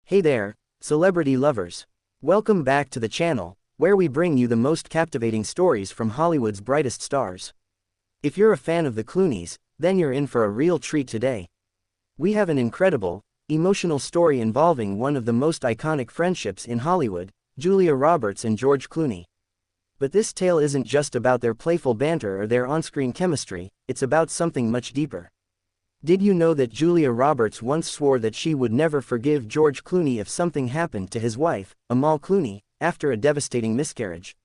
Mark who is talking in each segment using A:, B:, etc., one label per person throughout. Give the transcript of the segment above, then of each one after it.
A: Hey there, celebrity lovers. Welcome back to the channel, where we bring you the most captivating stories from Hollywood's brightest stars. If you're a fan of the Clooneys, then you're in for a real treat today. We have an incredible, emotional story involving one of the most iconic friendships in Hollywood, Julia Roberts and George Clooney. But this tale isn't just about their playful banter or their on-screen chemistry, it's about something much deeper. Did you know that Julia Roberts once swore that she would never forgive George Clooney if something happened to his wife, Amal Clooney, after a devastating miscarriage?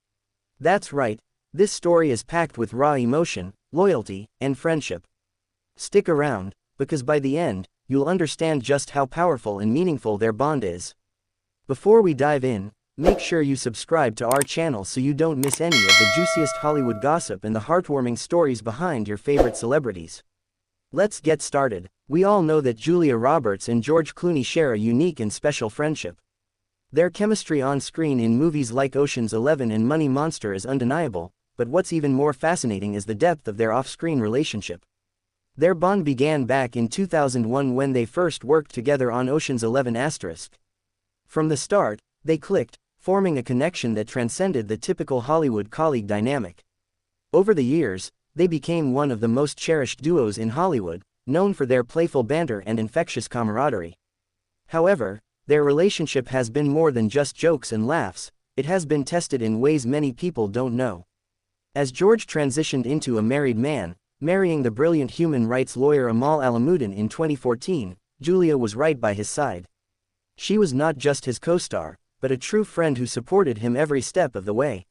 A: That's right, this story is packed with raw emotion, loyalty, and friendship. Stick around, because by the end, you'll understand just how powerful and meaningful their bond is. Before we dive in, make sure you subscribe to our channel so you don't miss any of the juiciest Hollywood gossip and the heartwarming stories behind your favorite celebrities. Let's get started. We all know that Julia Roberts and George Clooney share a unique and special friendship. Their chemistry on screen in movies like Ocean's 11 and Money Monster is undeniable, but what's even more fascinating is the depth of their off-screen relationship. Their bond began back in 2001 when they first worked together on Ocean's 11 *. From the start, they clicked, forming a connection that transcended the typical Hollywood colleague dynamic. Over the years, they became one of the most cherished duos in Hollywood, known for their playful banter and infectious camaraderie. However, their relationship has been more than just jokes and laughs, it has been tested in ways many people don't know. As George transitioned into a married man, marrying the brilliant human rights lawyer Amal Clooney in 2014, Julia was right by his side. She was not just his co-star, but a true friend who supported him every step of the way.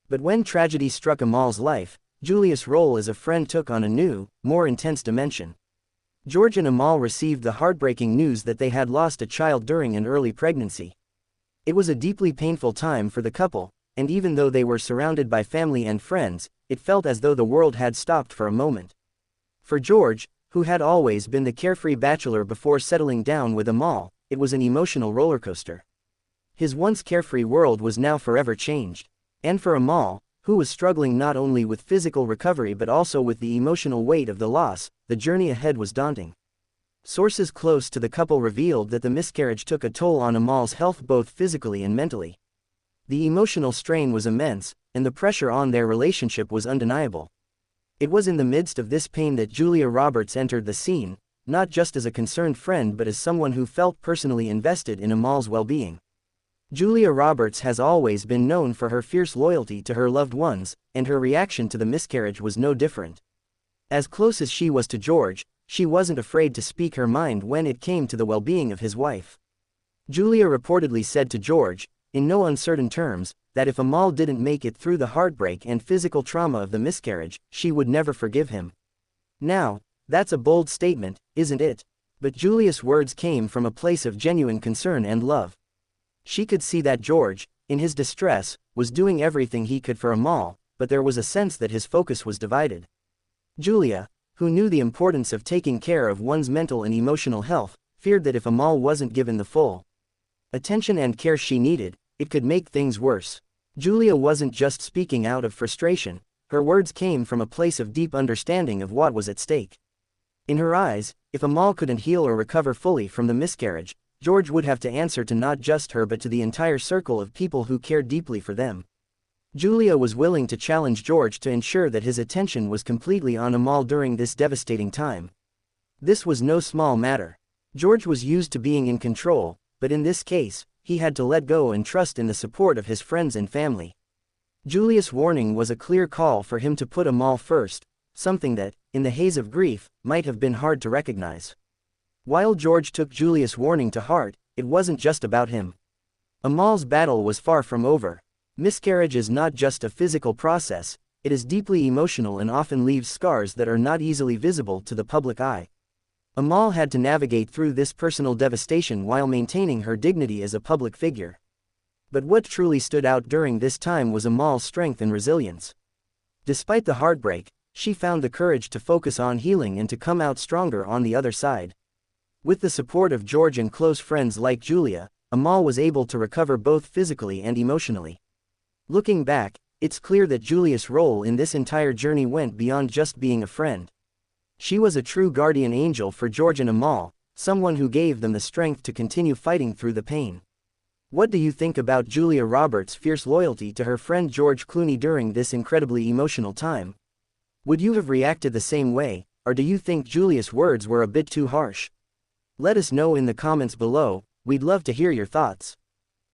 A: But when tragedy struck Amal's life, Julia's role as a friend took on a new, more intense dimension. George and Amal received the heartbreaking news that they had lost a child during an early pregnancy. It was a deeply painful time for the couple, and even though they were surrounded by family and friends, it felt as though the world had stopped for a moment. For George, who had always been the carefree bachelor before settling down with Amal, it was an emotional rollercoaster. His once carefree world was now forever changed. And for Amal, who was struggling not only with physical recovery but also with the emotional weight of the loss, the journey ahead was daunting. Sources close to the couple revealed that the miscarriage took a toll on Amal's health both physically and mentally. The emotional strain was immense, and the pressure on their relationship was undeniable. It was in the midst of this pain that Julia Roberts entered the scene, not just as a concerned friend but as someone who felt personally invested in Amal's well-being. Julia Roberts has always been known for her fierce loyalty to her loved ones, and her reaction to the miscarriage was no different. As close as she was to George, she wasn't afraid to speak her mind when it came to the well-being of his wife. Julia reportedly said to George, in no uncertain terms, that if Amal didn't make it through the heartbreak and physical trauma of the miscarriage, she would never forgive him. Now, that's a bold statement, isn't it? But Julia's words came from a place of genuine concern and love. She could see that George, in his distress, was doing everything he could for Amal, but there was a sense that his focus was divided. Julia, who knew the importance of taking care of one's mental and emotional health, feared that if Amal wasn't given the full attention and care she needed, it could make things worse. Julia wasn't just speaking out of frustration, her words came from a place of deep understanding of what was at stake. In her eyes, if Amal couldn't heal or recover fully from the miscarriage, George would have to answer to not just her but to the entire circle of people who cared deeply for them. Julia was willing to challenge George to ensure that his attention was completely on Amal during this devastating time. This was no small matter. George was used to being in control, but in this case, he had to let go and trust in the support of his friends and family. Julia's warning was a clear call for him to put Amal first, something that, in the haze of grief, might have been hard to recognize. While George took Julia's warning to heart, it wasn't just about him. Amal's battle was far from over. Miscarriage is not just a physical process, it is deeply emotional and often leaves scars that are not easily visible to the public eye. Amal had to navigate through this personal devastation while maintaining her dignity as a public figure. But what truly stood out during this time was Amal's strength and resilience. Despite the heartbreak, she found the courage to focus on healing and to come out stronger on the other side. With the support of George and close friends like Julia, Amal was able to recover both physically and emotionally. Looking back, it's clear that Julia's role in this entire journey went beyond just being a friend. She was a true guardian angel for George and Amal, someone who gave them the strength to continue fighting through the pain. What do you think about Julia Roberts' fierce loyalty to her friend George Clooney during this incredibly emotional time? Would you have reacted the same way, or do you think Julia's words were a bit too harsh? Let us know in the comments below, we'd love to hear your thoughts.